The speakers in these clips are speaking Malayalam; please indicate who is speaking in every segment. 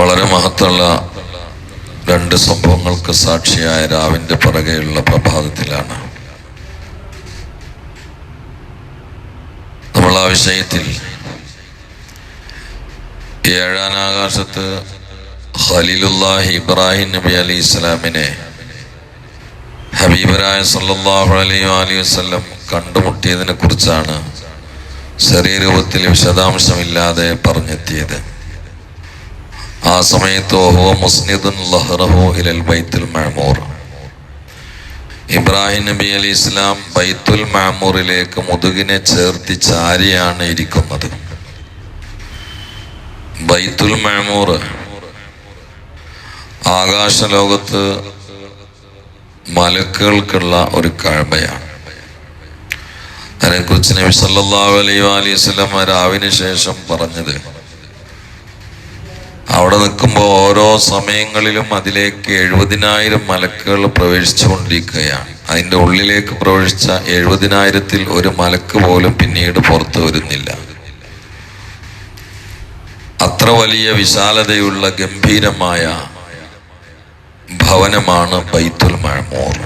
Speaker 1: വളരെ മഹത്തുള്ള രണ്ട് സംഭവങ്ങൾക്ക് സാക്ഷിയായ രാവിന്റെ പിറകെയുള്ള പ്രഭാതത്തിലാണ് നമ്മൾ ആ വിഷയത്തിൽ. ഏഴാം ആകാശത്ത് ഖലീലുല്ലാഹി ഇബ്രാഹിം നബി അലൈഹി ഇസ്ലാമിനെ ഹബീബരായ സല്ലല്ലാഹു അലൈഹി വസല്ലം കണ്ടുമുട്ടിയതിനെ കുറിച്ചാണ് ചെറിയ രൂപത്തിൽ വിശദാംശമില്ലാതെ പറഞ്ഞെത്തിയത്. ആ സമയത്ത് വഹുവ മുസ്നിദുൻ ലഹ്റഹു ഇലൽ ബൈത്തുൽ മഅമൂർ, ഇബ്രാഹിം നബി അലൈഹി ഇസ്ലാം ബൈത്തുൽ മഅമൂറിലേക്ക് മുതുകിനെ ചേർത്തി ചാരിയാണ് ഇരിക്കുന്നത്. ബൈത്തുൽ മഅമൂർ ആകാശലോകത്ത് മലക്കുകൾക്കുള്ള ഒരു കഅബയാണ്. അതിനെക്കുറിച്ച് നബി സല്ലല്ലാഹു അലൈഹി വസല്ലം രാവിന് ശേഷം പറഞ്ഞത്, അവിടെ നിൽക്കുമ്പോൾ ഓരോ സമയങ്ങളിലും അതിലേക്ക് 70,000 മലക്കുകൾ പ്രവേശിച്ചുകൊണ്ടിരിക്കുകയാണ്. അതിൻ്റെ ഉള്ളിലേക്ക് പ്രവേശിച്ച 70,000-ൽ ഒരു മലക്ക് പോലും പിന്നീട് പുറത്തു വരുന്നില്ല. അത്ര വലിയ വിശാലതയുള്ള ഗംഭീരമായ ഭവനമാണ് ബൈത്തുൽ മഅമൂർ.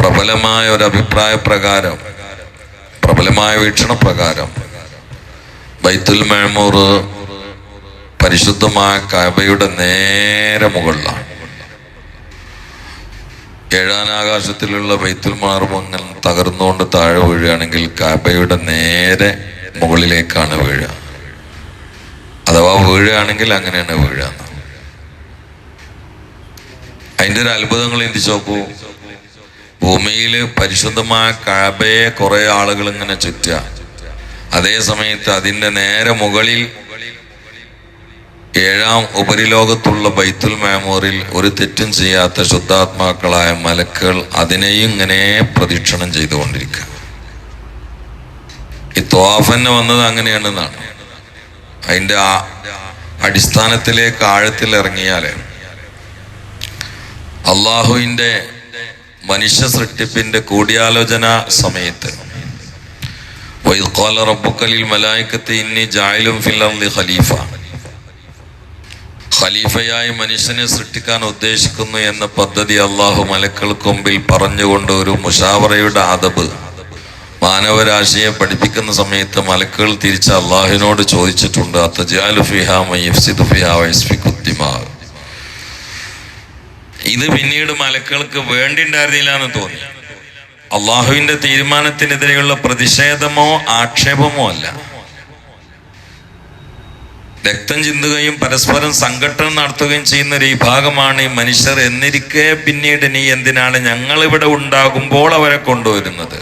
Speaker 1: പ്രബലമായ ഒരു അഭിപ്രായ പ്രകാരം, പ്രബലമായ വീക്ഷണപ്രകാരം ബൈത്തുൽ മഅമൂർ പരിശുദ്ധമായ കഅബയുടെ നേരെ മുകളിലാണ്. ഏഴാം ആകാശത്തിലുള്ള ബൈത്തുൽ മഅമൂർ അങ്ങനെ തകർന്നുകൊണ്ട് താഴെ വീഴുകയാണെങ്കിൽ കഅബയുടെ നേരെ മുകളിലേക്കാണ് വീഴുക. അഥവാ വീഴുകയാണെങ്കിൽ അങ്ങനെയാണ് വീഴുക. അതിൻ്റെ ഒരു അത്ഭുതങ്ങൾ ചിന്തിച്ചു നോക്കൂ. ഭൂമിയിൽ പരിശുദ്ധമായ കഅബയെ കുറെ ആളുകൾ ഇങ്ങനെ ചുറ്റുക, അതേ സമയത്ത് അതിൻ്റെ നേരെ മുകളിൽ ഏഴാം ഉപരിലോകത്തുള്ള ബൈത്തുൽ മഅമൂറിൽ ഒരു തെറ്റും ചെയ്യാത്ത ശുദ്ധാത്മാക്കളായ മലക്കുകൾ അതിനെയും ഇങ്ങനെ പ്രദക്ഷിണം ചെയ്തുകൊണ്ടിരിക്കുക. ഈ ത്വാഫന്നെ വന്നത് അങ്ങനെയാണെന്നാണ്. അതിൻ്റെ അടിസ്ഥാനത്തിലേക്ക് ആഴത്തിൽ ഇറങ്ങിയാല് അള്ളാഹുവിൻ്റെ മനുഷ്യ സൃഷ്ടിപ്പിന്റെ കൂടിയാലോചന സമയത്ത് വഇദ് ഖാല റബ്ബുക ലിൽ മലായികത്തി ഇന്നി ജാഇലുൻ ഫിൽ അർളി ഖലീഫ, ഖലീഫയായി മനുഷ്യനെ സൃഷ്ടിക്കാൻ ഉദ്ദേശിക്കുന്നു എന്ന പദ്ധതി അള്ളാഹു മലക്കൾക്ക് മുമ്പിൽ പറഞ്ഞുകൊണ്ട് ഒരു മുഷാവറയുടെ അദബ് മാനവരാശിയെ പഠിപ്പിക്കുന്ന സമയത്ത് മലക്കുകൾ തിരിച്ച് അള്ളാഹുവിനോട് ചോദിച്ചിട്ടുണ്ട്, അത്തജഅലു ഫിഹാ മൻ യഫ്സിദു ഫിഹാ വയസ്ഫികു ദിമാ. ഇത് പിന്നീട് മലക്കുകൾക്ക് വേണ്ടിണ്ടായിരുന്നില്ല എന്ന് തോന്നി. അള്ളാഹുവിന്റെ തീരുമാനത്തിനെതിരെയുള്ള പ്രതിഷേധമോ ആക്ഷേപമോ അല്ല. രക്തം ചിന്തുകയും പരസ്പരം സംഘട്ടനം നടത്തുകയും ചെയ്യുന്ന ഒരു വിഭാഗമാണ് ഈ മനുഷ്യർ എന്നിരിക്കെ പിന്നീട് നീ എന്തിനാണ് ഞങ്ങൾ ഇവിടെ ഉണ്ടാകുമ്പോൾ അവരെ കൊണ്ടുവരുന്നത്?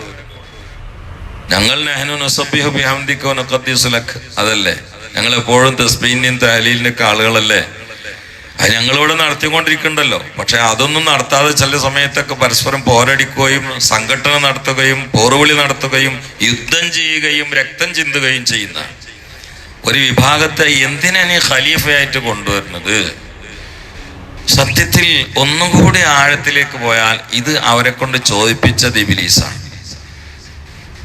Speaker 1: ഞങ്ങൾ നഹ്നു നുസബ്ബിഹു ബിഹംദിക വനുഖദ്ദിസു ലക, അതല്ലേ? ഞങ്ങൾ എപ്പോഴും തസ്ബീഹിന്റെയും തഹ്ലീലിന്റെ ഒക്കെ ആളുകളല്ലേ? അത് ഞങ്ങളിവിടെ നടത്തിക്കൊണ്ടിരിക്കണ്ടല്ലോ. പക്ഷെ അതൊന്നും നടത്താതെ ചില സമയത്തൊക്കെ പരസ്പരം പോരടിക്കുകയും സംഘടന നടത്തുകയും പോർവിളി നടത്തുകയും യുദ്ധം ചെയ്യുകയും രക്തം ചിന്തുകയും ചെയ്യുന്ന ഒരു വിഭാഗത്തെ എന്തിനാണ് ഈ ഖലീഫയായിട്ട് കൊണ്ടുവരുന്നത്? സത്യത്തിൽ ഒന്നും കൂടി ആഴത്തിലേക്ക് പോയാൽ ഇത് അവരെ കൊണ്ട് ചോദിപ്പിച്ചത് ഇബ്ലീസാണ്.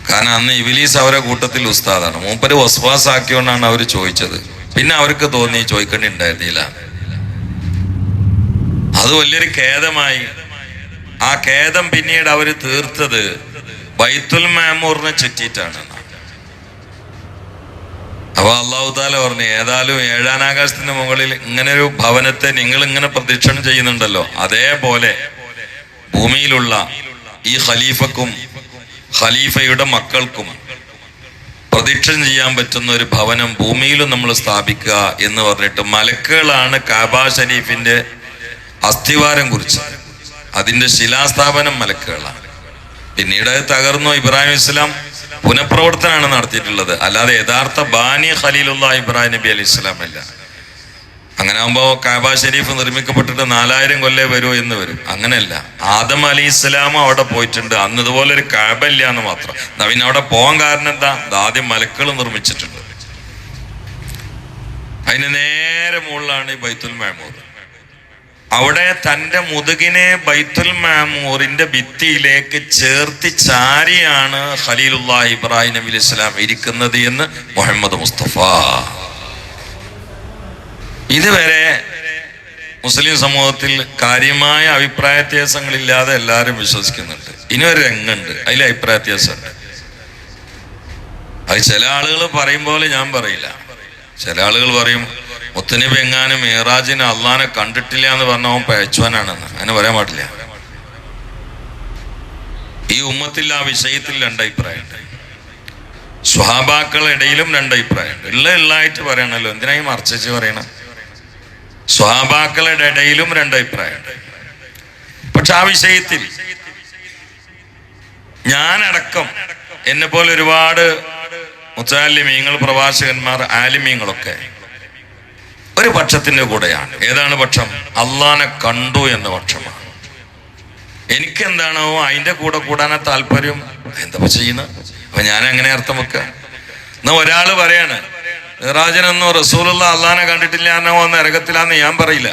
Speaker 1: കാരണം അന്ന് ഇബ്ലീസ് അവരെ കൂട്ടത്തിൽ ഉസ്താദാണ്. മൂപ്പര് വസ്വാസ് ആക്കിയോണ്ടാണ് അവർ ചോദിച്ചത്. പിന്നെ അവർക്ക് തോന്നി ചോദിക്കേണ്ടിണ്ടായിരുന്നില്ല. അത് വലിയൊരു ഖേദമായി. ആ ഖേദം പിന്നീട് അവർ തീർത്തത് ബൈത്തുൽ മഅമൂറിനെ ചുറ്റിയിട്ടാണ്. അപ്പൊ അല്ലാഹു തആല പറഞ്ഞു, ഏതായാലും ഏഴാം ആകാശത്തിന്റെ മുകളിൽ ഇങ്ങനെ ഒരു ഭവനത്തെ നിങ്ങൾ ഇങ്ങനെ പ്രദക്ഷിണം ചെയ്യുന്നുണ്ടല്ലോ, അതേപോലെ ഭൂമിയിലുള്ള ഈ ഖലീഫക്കും ഖലീഫയുടെ മക്കൾക്കും പ്രദക്ഷിണം ചെയ്യാൻ പറ്റുന്ന ഒരു ഭവനം ഭൂമിയിലും നമ്മൾ സ്ഥാപിക്കുക എന്ന് പറഞ്ഞിട്ട് മലക്കുകളാണ് കഅബ ഷരീഫിന്റെ അസ്ഥിവാരം കുറിച്ചത്. അതിന്റെ ശിലാസ്ഥാപനം മലക്കുകളാണ്. പിന്നീട് അത് തകർന്നു. ഇബ്രാഹിം ഇസ്ലാം പുനഃപ്രവർത്തനമാണ് നടത്തിയിട്ടുള്ളത്, അല്ലാതെ യഥാർത്ഥ ബാനി ഖലീലുല്ലാഹ് ഇബ്രാഹിം നബി അലൈഹി ഇസ്ലാം അല്ല. അങ്ങനെ ആകുമ്പോൾ കഅബ ഷരീഫ് നിർമ്മിക്കപ്പെട്ടിട്ട് 4000 കൊല്ലം വരൂ എന്ന് വരും. അങ്ങനെയല്ല. ആദം അലൈഹി ഇസ്ലാം അവിടെ പോയിട്ടുണ്ട്. അന്ന് ഇതുപോലെ ഒരു കഅബ ഇല്ല എന്ന് മാത്രം. പിന്നെ അവിടെ പോകാൻ കാരണം എന്താ? ആദ്യം മലക്കുകൾ നിർമ്മിച്ചിട്ടുണ്ട്. അതിന് നേരെ മുകളിലാണ് ഈ ബൈത്തുൽ മഅമൂർ. അവിടെ തൻ്റെ മുതുകിനെ ബൈത്തുൽ മഅമൂറിന്റെ ഭിത്തിയിലേക്ക് ചേർത്തി ചാരിയാണ് ഖലീലുല്ലാഹി ഇബ്രാഹിം നബി അലൈഹി സ്വലാം ഇരിക്കുന്നത് എന്ന് മുഹമ്മദ് മുസ്തഫ. ഇതുവരെ മുസ്ലിം സമൂഹത്തിൽ കാര്യമായ അഭിപ്രായ വ്യത്യാസങ്ങളില്ലാതെ എല്ലാവരും വിശ്വസിക്കുന്നുണ്ട്. ഇനി ഒരു രംഗുണ്ട്, അതിൽ അഭിപ്രായ വ്യത്യാസമുണ്ട്. അത് ചില ആളുകൾ പറയും പോലെ ഞാൻ പറയില്ല. ചില ആളുകൾ പറയും മുത്തനബി എങ്ങാനും മേറാജിന് അള്ളാനെ കണ്ടിട്ടില്ല എന്ന് പറഞ്ഞ അവൻ പഴച്ചുവാനാണെന്ന്. അങ്ങനെ പറയാൻ പാടില്ല. ഈ ഉമ്മത്തിൽ ആ വിഷയത്തിൽ രണ്ടഭിപ്രായമുണ്ട്. സ്വഹാബാക്കളുടെ ഇടയിലും രണ്ടഭിപ്രായമുണ്ട്. ഉള്ളായിട്ട് പറയണല്ലോ, എന്തിനായി മറച്ചു പറയണം? സ്വഹാബാക്കളുടെ ഇടയിലും രണ്ടഭിപ്രായമുണ്ട്. പക്ഷെ ആ വിഷയത്തിൽ ഞാനടക്കം, എന്നെ പോലെ ഒരുപാട് മുത്തഅല്ലിമീങ്ങൾ, പ്രഭാഷകന്മാർ, ആലിമീങ്ങളൊക്കെ ഒരു പക്ഷത്തിന്റെ കൂടെയാണ്. ഏതാണ് പക്ഷം? അള്ളാനെ കണ്ടു എന്ന പക്ഷമാണ്. എനിക്കെന്താണോ അതിന്റെ കൂടെ കൂടാനാ താല്പര്യം. എന്താ ചെയ്യുന്നത്? അപ്പൊ ഞാൻ അങ്ങനെ അർത്ഥം വെക്ക. എന്നാ ഒരാള് പറയാണ് മിറാജിനൊന്നും റസൂലുള്ള അള്ളാനെ കണ്ടിട്ടില്ല എന്നോ നരകത്തിലാന്ന് ഞാൻ പറയില്ല.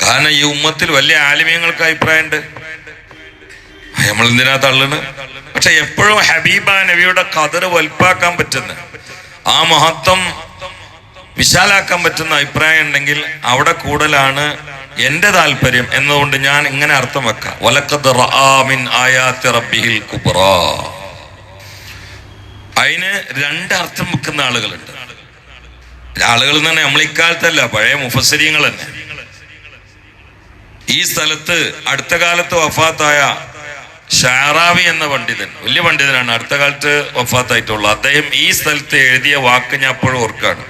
Speaker 1: കാരണം ഈ ഉമ്മത്തിൽ വലിയ ആലിമീങ്ങൾക്ക് അഭിപ്രായമുണ്ട്. നമ്മൾ എന്തിനാ തള്ളുന്നു? പക്ഷെ എപ്പോഴും ഹബീബ നബിയുടെ ഖദർ വലുപ്പാക്കാൻ പറ്റുന്ന, ആ മഹത്വം വിശാലാക്കാൻ പറ്റുന്ന അഭിപ്രായം ഉണ്ടെങ്കിൽ അവിടെ കൂടുതലാണ് എന്റെ താല്പര്യം എന്നതുകൊണ്ട് ഞാൻ ഇങ്ങനെ അർത്ഥം വെക്കാം. വലഖദ് റആ മിൻ ആയാതി റബ്ബിഹിൽ കുബ്റാ. അതിന് രണ്ടർത്ഥം വെക്കുന്ന ആളുകളുണ്ട്. ആളുകൾ എന്ന് പറഞ്ഞാൽ നമ്മൾ ഇക്കാലത്തല്ല, പഴയ മുഫസ്സിരീങ്ങൾ തന്നെ. ഈ സ്ഥലത്ത് അടുത്ത കാലത്ത് വഫാത്തായ ഷാറാവി എന്ന പണ്ഡിതൻ, വലിയ പണ്ഡിതനാണ്, അടുത്ത കാലത്ത് വഫാത്തായിട്ടുള്ള അദ്ദേഹം ഈ സ്ഥലത്ത് എഴുതിയ വാക്ക് ഞാൻ എപ്പോഴും ഓർക്കാണ്.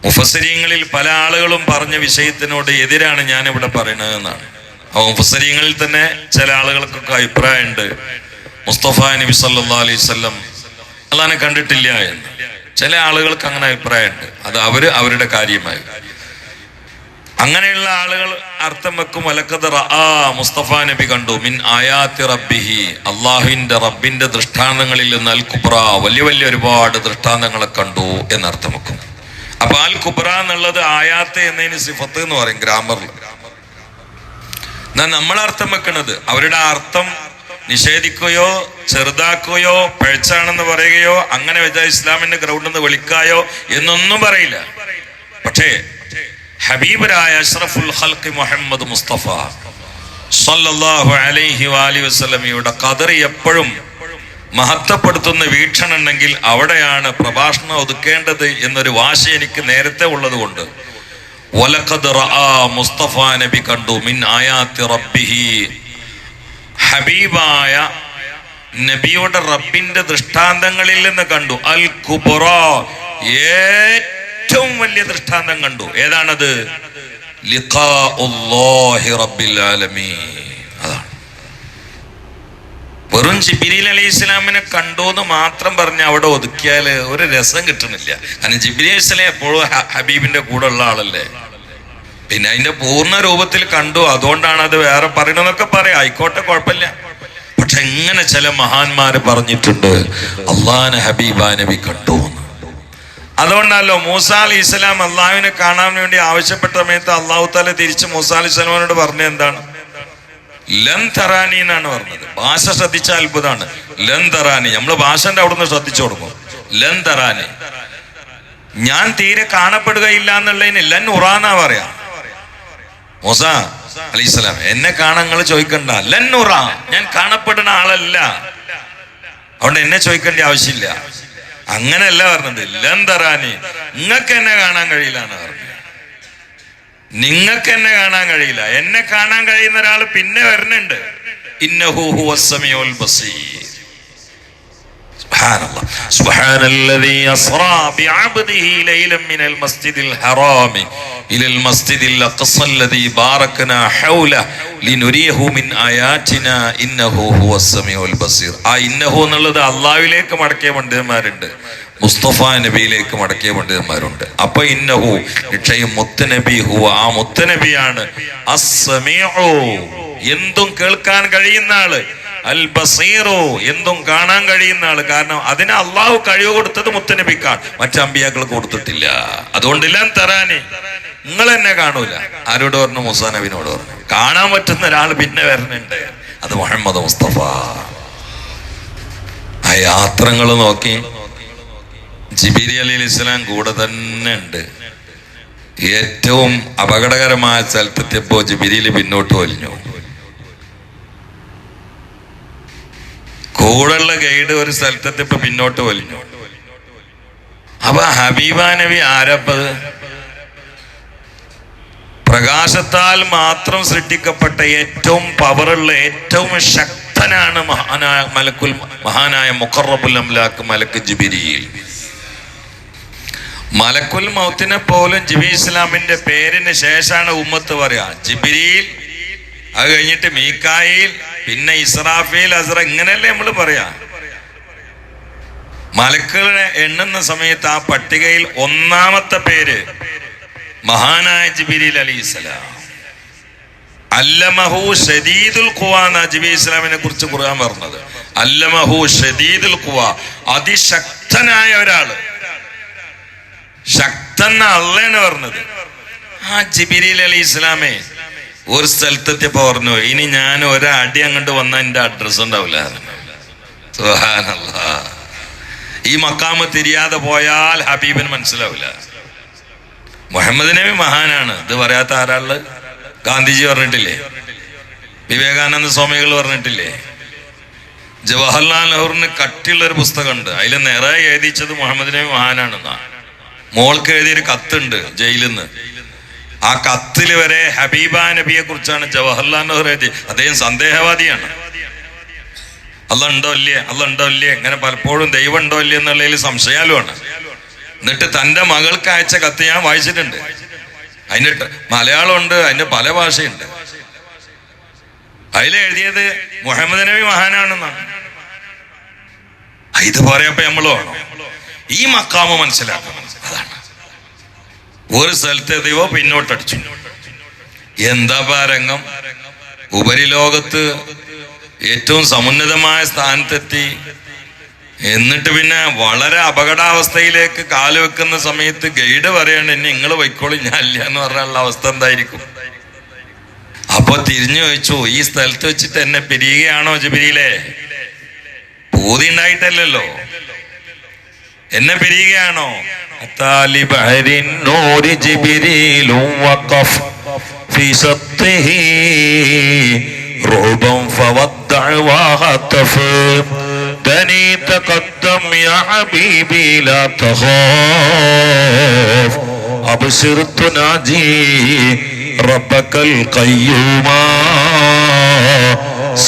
Speaker 1: മുഫസ്സിരീങ്ങളിൽ പല ആളുകളും പറഞ്ഞ വിഷയത്തിനോട് എതിരാണ് ഞാൻ ഇവിടെ പറയുന്നത് എന്നാണ്. മുഫസ്സിരീങ്ങളിൽ തന്നെ ചില ആളുകൾക്കൊക്കെ അഭിപ്രായമുണ്ട് മുസ്തഫ നബി സല്ലല്ലാഹു അലൈഹി വസല്ലം അല്ലാഹനെ കണ്ടിട്ടില്ല എന്ന്. ചില ആളുകൾക്ക് അങ്ങനെ അഭിപ്രായമുണ്ട്. അത് അവരുടെ കാര്യമായി. അങ്ങനെയുള്ള ആളുകൾ അർത്ഥം വെക്കും വലഖദ് റആ, മുസ്തഫ നബി കണ്ടു, മിൻ ആയാതി റബ്ബിഹി, അള്ളാഹുവിന്റെ റബ്ബിന്റെ ദൃഷ്ടാന്തങ്ങളിൽ നിന്ന് അൽ കുബ്ര, വലിയ വലിയ ഒരുപാട് ദൃഷ്ടാന്തങ്ങളെ കണ്ടു എന്നർത്ഥം വെക്കും. അപ്പൊ അൽ കുബ്ര എന്നുള്ളത് ആയാത്ത് എന്നതിന് സിഫത്ത് എന്ന് പറയും ഗ്രാമറിൽ. എന്നാൽ നമ്മൾ അർത്ഥം വെക്കുന്നത് അവരുടെ അർത്ഥം നിഷേധിക്കുകയോ ചെറുതാക്കുകയോ പഴച്ചാണെന്ന് പറയുകയോ അങ്ങനെ വെച്ചാൽ ഇസ്ലാമിന്റെ ഗ്രൗണ്ടിൽ നിന്ന് വിളിക്കായോ എന്നൊന്നും പറയില്ല. പക്ഷേ ഹബീബരായ അഷ്റഫുൽ ഖൽഖി മുഹമ്മദ് മുസ്തഫ സല്ലല്ലാഹു അലൈഹി വആലിഹി വസല്ലമയുടെ ഖദർ എപ്പോഴും മഹത്വപ്പെടുത്തുന്ന വീക്ഷണം ഉണ്ടെങ്കിൽ അവിടെയാണ് പ്രഭാഷണം ഒതുക്കേണ്ടത് എന്നൊരു വാശി എനിക്ക് നേരത്തെ ഉള്ളത് കൊണ്ട് വലഖദ് റആ, മുസ്തഫ നബി കണ്ടു, മിൻ ആയാതി റബ്ബിഹി, ഹബീബായ നബിയുടെ റബ്ബിന്റെ ദൃഷ്ടാന്തങ്ങളിൽ നിന്ന് കണ്ടു, അൽ കുബ്ര, ഏറ്റവും വലിയ ദൃഷ്ടാന്തം കണ്ടു. ഏതാണത്? ലിഖാഉല്ലാഹി റബ്ബിൽ ആലമീൻ. അതാണ്. വെറും ജിബ്രീൽ അലൈഹി ഇസ്ലാമിനെ കണ്ടു എന്ന് മാത്രം പറഞ്ഞ് അവിടെ ഒതുക്കിയാൽ ഒരു രസം കിട്ടുന്നില്ല. കാരണം ജിബ്രീൽ അലൈഹി ഇസ്ലാം എപ്പോഴും ഹബീബിന്റെ കൂടെ ഉള്ള ആളല്ലേ. പിന്നെ അതിന്റെ പൂർണ്ണ രൂപത്തിൽ കണ്ടു, അതുകൊണ്ടാണ് അത് വേറെ പറയണമെന്നൊക്കെ പറയാം, ആയിക്കോട്ടെ, കുഴപ്പമില്ല. പക്ഷെ എങ്ങനെ ചില മഹാന്മാര് പറഞ്ഞിട്ടുണ്ട് അള്ളാഹുവിനെ ഹബീബാ നബി കണ്ടു എന്ന്. അതുകൊണ്ടല്ലോ മൂസ അലൈഹി ഇസ്ലാം അള്ളാഹുവിനെ കാണാൻ വേണ്ടി ആവശ്യപ്പെട്ട സമയത്ത് അള്ളാഹു താല തിരിച്ച് മൂസ അലൈഹി ഇസ്ലാമിനോട് പറഞ്ഞത് എന്താണ്? ലൻ തറാനി എന്നാണ് പറഞ്ഞത്. ഭാഷ ശ്രദ്ധിച്ച അത്ഭുതമാണ്. ലൻ തറാനി. നമ്മള് ഭാഷന്റെ അവിടുന്ന് ശ്രദ്ധിച്ചു കൊടുക്കും. ലൻ തറാനി, ഞാൻ തീരെ കാണപ്പെടുകയില്ല എന്നുള്ളതിന് ലൻ ഉറാന്നാ പറയാ. മൂസ അലൈഹിസ്സലാം, എന്നെ കാണാൻ നിങ്ങൾ ചോദിക്കണ്ട, ലൻ ഉറ, ഞാൻ കാണപ്പെടുന്ന ആളല്ല, അതുകൊണ്ട് എന്നെ ചോദിക്കേണ്ട ആവശ്യമില്ല. അങ്ങനെയല്ല പറഞ്ഞത്. ലൻ തറാനി, നിങ്ങൾക്ക് എന്നെ കാണാൻ കഴിയില്ല എന്ന് പറഞ്ഞു. നിങ്ങൾക്ക് എന്നെ കാണാൻ കഴിയില്ല, എന്നെ കാണാൻ കഴിയുന്ന ഒരാൾ പിന്നെ വരുന്നുണ്ട്. ഇന്നഹു ഹുവസ് സമീഉൽ ബസീർ. സുബ്ഹാനല്ലാഹ്. സുബ്ഹാനല്ലദീ അസ്റാ ബിഅബ്ദിഹി ലൈലൻ മിനൽ മസ്ജിദിൽ ഹറാമി ഇലൽ മസ്ജിദിൽ അഖ്സല്ലദീ ബാറക്നാ ഹൗലഹു ലിനുരിയഹു മിൻ ആയാതിനാ ഇന്നഹു ഹുവസ് സമീഉൽ ബസീർ. ആ ഇന്നഹു എന്നുള്ളത് അല്ലാഹുവിലേക്ക് മടക്കിയ പണ്ഡിതന്മാരുണ്ട്, മുസ്തഫ നബിയിലേക്ക് മടക്കിയ പണ്ഡിതന്മാരുണ്ട്. അപ്പൊ ഇന്നഹു, നിശ്ചയം മുത്തുനബി, ഹുവ, ആ മുത്തുനബിയാണ്, അസ്സമീഉ, എന്തും കേൾക്കാൻ കഴിയുന്ന ആള്, അൽ ബസീറു, എന്തും കാണാൻ കഴിയുന്ന ആള്. കാരണം അതിന് അള്ളാഹു കഴിവ് കൊടുത്തത് മുത്തുനബിക്കാണ്, മറ്റു അമ്പിയാക്കൾക്ക് കൊടുത്തിട്ടില്ല. അതുകൊണ്ട് ലൻ തറാനി, നിങ്ങൾ എന്നെ കാണൂല. ആരോട് പറഞ്ഞു? മൂസാ നബിനോട് പറഞ്ഞു. കാണാൻ പറ്റുന്ന ഒരാൾ പിന്നെ വരുന്നുണ്ട്, അത് മുഹമ്മദ് മുസ്തഫ. യാത്രകൾ നോക്കി ജിബിരി അലൈഹിസ്സലാം കൂടെ തന്നെ ഉണ്ട്. ഏറ്റവും അപകടകരമായ സ്ഥലത്തെത്തിയപ്പോ ജിബിരിയിൽ പിന്നോട്ട് വലിഞ്ഞു. കൂടെയുള്ള ഗൈഡ് ഒരു സ്ഥലത്തെത്തിയപ്പോ പിന്നോട്ട് വലിഞ്ഞു. അപ്പൊ ഹബീബാ നബി ആരപ്പത്? പ്രകാശത്താൽ മാത്രം സൃഷ്ടിക്കപ്പെട്ട ഏറ്റവും പവറുള്ള ഏറ്റവും ശക്തനാണ് മഹാനായ മുഖറബുൽ അംലാക്ക് മലക്ക് ജിബിരിയിൽ. മലക്കുൽ മൗത്തിനെ പോലും ജിബിരി ഇസ്ലാമിന്റെ പേരിന് ശേഷമാണ് ഉമ്മത്ത് പറയാ. ജിബിരിയിൽ, അത് കഴിഞ്ഞിട്ട് മീക്കായിൽ, പിന്നെ ഇസ്രാഫീൽ, അസ്ര, ഇങ്ങനെയല്ലേ നമ്മൾ പറയാ. മലക്കുകളെ എണ്ണുന്ന സമയത്ത് ആ പട്ടികയിൽ ഒന്നാമത്തെ പേര് മഹാനായ ജിബ്രീൽ അലൈഹിസ്സലാം. അല്ലമഹു ഷദീദുൽ ഖുവ എന്ന ജിബ്രീൽ ഇസ്ലാമിനെ കുറിച്ച് ഖുർആൻ പറഞ്ഞത്. അല്ലമഹു ഷദീദുൽ ഖുവ, അതിശക്തനായ ഒരാള്. ശക്തൻ അള്ളയാണ് പറഞ്ഞത്. ആ ജിബ്രീൽ അലൈഹി ഇസ്ലാമേ ഒരു സ്ഥലത്തെത്തിയപ്പോ പറഞ്ഞു, ഇനി ഞാൻ ഒരടി അങ്ങോട്ട് വന്നാൽ എന്റെ അഡ്രസ് ഉണ്ടാവില്ല. സുബ്ഹാനല്ലാഹ്. ഈ മക്കാമ് തിരിയാതെ പോയാൽ ഹബീബിന് മനസ്സിലാവില്ല. മുഹമ്മദ് നബി മഹാനാണ്, ഇത് പറയാത്ത ആരാള്? ഗാന്ധിജി പറഞ്ഞിട്ടില്ലേ? വിവേകാനന്ദ സ്വാമികൾ പറഞ്ഞിട്ടില്ലേ? ജവഹർലാൽ നെഹ്റുവിന് കട്ടിയുള്ളൊരു പുസ്തകമുണ്ട്, അതിൽ നിറയെ എഴുതിച്ചത് മുഹമ്മദ് നബി മഹാനാണെന്നാ. മോൾക്ക് എഴുതിയൊരു കത്തുണ്ട് ജയിലിൽ നിന്ന്. ആ കത്തില് വരെ ഹബീബാ നബിയെ കുറിച്ചാണ് ജവഹർലാൽ നെഹ്റു എഴുതി. അദ്ദേഹം സന്ദേഹവാദിയാണ്. അല്ല ഉണ്ടോ ഇല്ലേ, അല്ല ഉണ്ടോ ഇല്ലേ, ഇങ്ങനെ പലപ്പോഴും ദൈവം ഉണ്ടോ ഇല്ലേ എന്നുള്ളതിൽ സംശയാലുമാണ്. എന്നിട്ട് തൻ്റെ മകൾക്ക് അയച്ച കത്ത് ഞാൻ വായിച്ചിട്ടുണ്ട്. അതിന് മലയാളമുണ്ട്, അതിന്റെ പല ഭാഷയുണ്ട്. അതിലെഴുതിയത് മുഹമ്മദ് നബി മഹാനാണെന്നാണ്. ഇത് പറയപ്പോ നമ്മള് വേണം ഈ മക്കാമ് മനസ്സിലാക്കണം. അതാണ് ഒരു സ്ഥലത്തെ ദൈവം പിന്നോട്ടടിച്ചു. എന്താ രംഗം? ഉപരിലോകത്ത് ഏറ്റവും സമുന്നതമായ സ്ഥാനത്തെത്തി. എന്നിട്ട് പിന്നെ വളരെ അപകടാവസ്ഥയിലേക്ക് കാലുവെക്കുന്ന സമയത്ത് ഗൈഡ് പറയാണ്, ഇനി നിങ്ങൾ പൊയ്ക്കോളി, ഞാൻ ഇല്ല എന്ന് പറഞ്ഞുള്ള അവസ്ഥ എന്തായിരിക്കും? അപ്പൊ തിരിഞ്ഞു ചോദിച്ചു, ഈ സ്ഥലത്ത് വെച്ചിട്ട് എന്നെ പിരിയുകയാണോ ജിബ്രീലേ? പൂതി ഉണ്ടായിട്ടല്ലല്ലോ, എന്നെ പിരിയുകയാണോ?
Speaker 2: دني تقدم يا حبيبي لا تخاف أبشر تناجي ربك القيوم